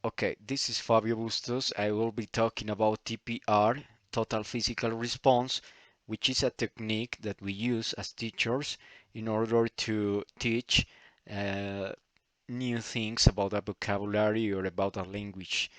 Okay, this is Fabio Bustos. I will be talking about TPR, Total Physical Response, which is a technique that we use as teachers in order to teach uh, new things about a vocabulary or about a language.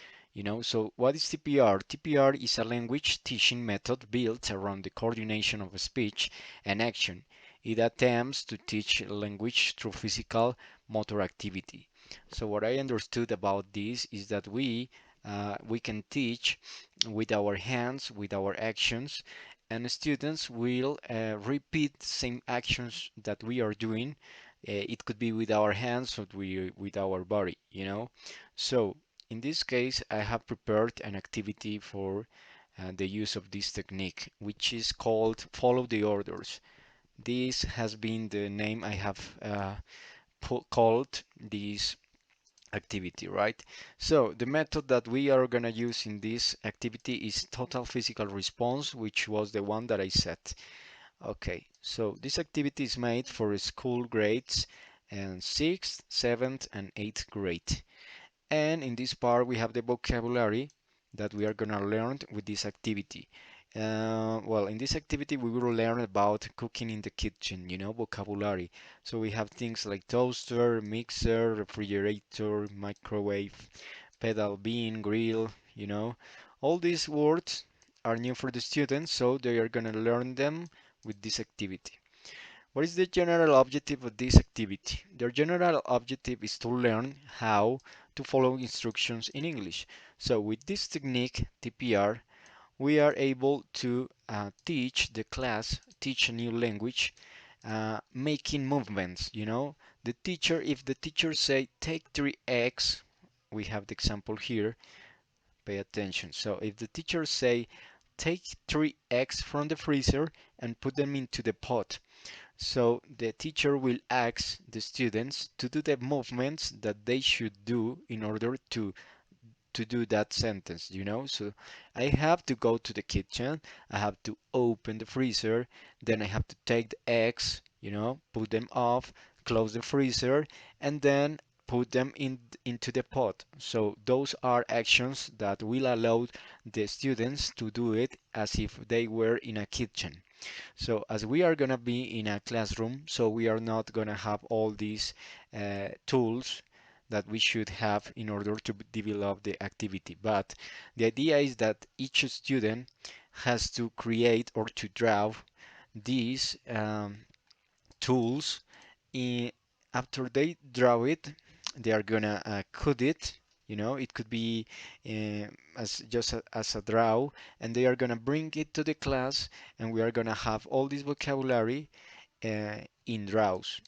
So what is TPR? TPR is a language teaching method built around the coordination of speech and action. It attempts to teach language through physical motor activity. So what I understood about this is that we can teach with our hands, with our actions, and students will repeat the same actions that we are doing. It could be with our hands or with our body. So in this case, I have prepared an activity for the use of this technique, which is called follow the orders. This has been the name I have called this activity, right? So the method that we are gonna use in this activity is total physical response, which was the one that I set. Okay, so this activity is made for school grades and 6th, 7th, and 8th grade. And in this part, we have the vocabulary that we are gonna learn with this activity. Well, in this activity, we will learn about cooking in the kitchen, vocabulary. So we have things like toaster, mixer, refrigerator, microwave, pedal bean, grill, All these words are new for the students, so they are gonna learn them with this activity. What is the general objective of this activity? The general objective is to learn how to follow instructions in English. So with this technique, TPR, we are able to teach a new language, making movements, if the teacher say take 3x, we have the example here, pay attention. So if the teacher say take 3 eggs from the freezer and put them into the pot, so the teacher will ask the students to do the movements that they should do in order to do that sentence. So I have to go to the kitchen, I have to open the freezer, then I have to take the eggs, put them off, close the freezer, and then put them into the pot. So those are actions that will allow the students to do it as if they were in a kitchen. So as we are gonna be in a classroom, so we are not gonna have all these tools that we should have in order to develop the activity. But the idea is that each student has to create or to draw these tools. In, After they draw it, they are gonna code it. It could be as just as a draw, and they are gonna bring it to the class, and we are gonna have all this vocabulary in draws.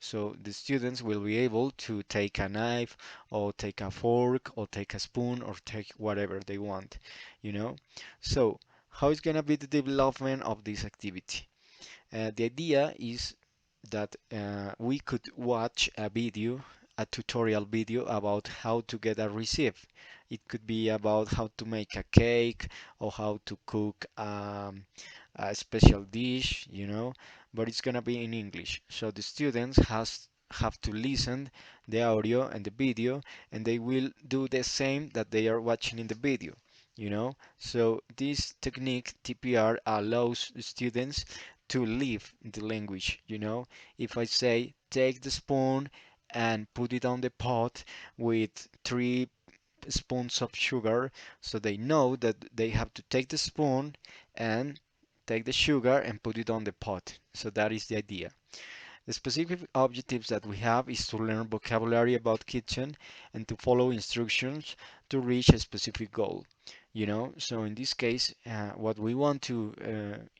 So the students will be able to take a knife or take a fork or take a spoon or take whatever they want, you know. So how is gonna be the development of this activity? The idea is that we could watch a video, a tutorial video about how to get a receipt. It could be about how to make a cake or how to cook a special dish, but it's gonna be in English. So the students have to listen the audio and the video, and they will do the same that they are watching in the video. So this technique, TPR, allows the students to live the language. If I say take the spoon and put it on the pot with 3 spoons of sugar, so they know that they have to take the spoon and take the sugar and put it on the pot. So that is the idea. The specific objectives that we have is to learn vocabulary about kitchen and to follow instructions to reach a specific goal. So in this case, what we want to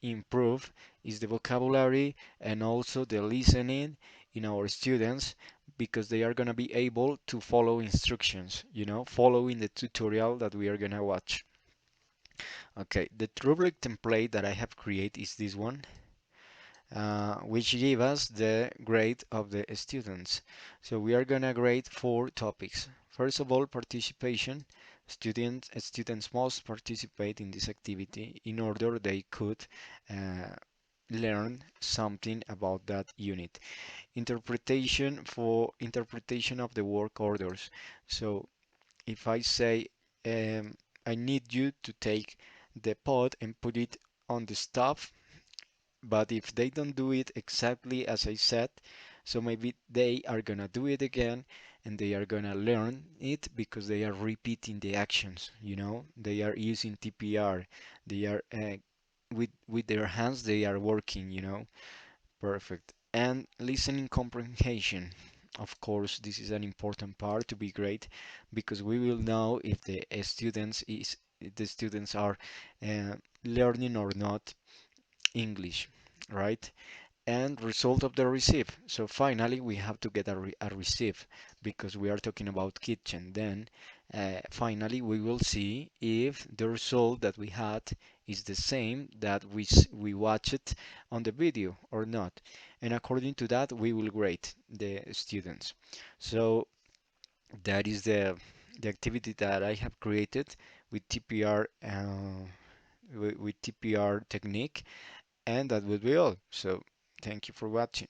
improve is the vocabulary and also the listening in our students, because they are going to be able to follow instructions, following the tutorial that we are going to watch. Okay, the rubric template that I have created is this one, which give us the grade of the students. So we are gonna grade 4 topics. First of all, participation. Students must participate in this activity in order they could uh, learn something about that unit. Interpretation of the work orders. So if I say I need you to take the pot and put it on the stove, but if they don't do it exactly as I said, so maybe they are gonna do it again and they are gonna learn it because they are repeating the actions, you know, they are using TPR, they are with their hands they are working, you know. Perfect. And listening comprehension. Of course, this is an important part to be great because we will know if the students are uh, learning or not English, right? And result of the receive. So finally, we have to get a receive because we are talking about kitchen. Then finally, we will see if the result that we had is the same that we watched on the video or not. And according to that, we will grade the students. So that is the activity that I have created with TPR with TPR technique, and that will be all. So thank you for watching.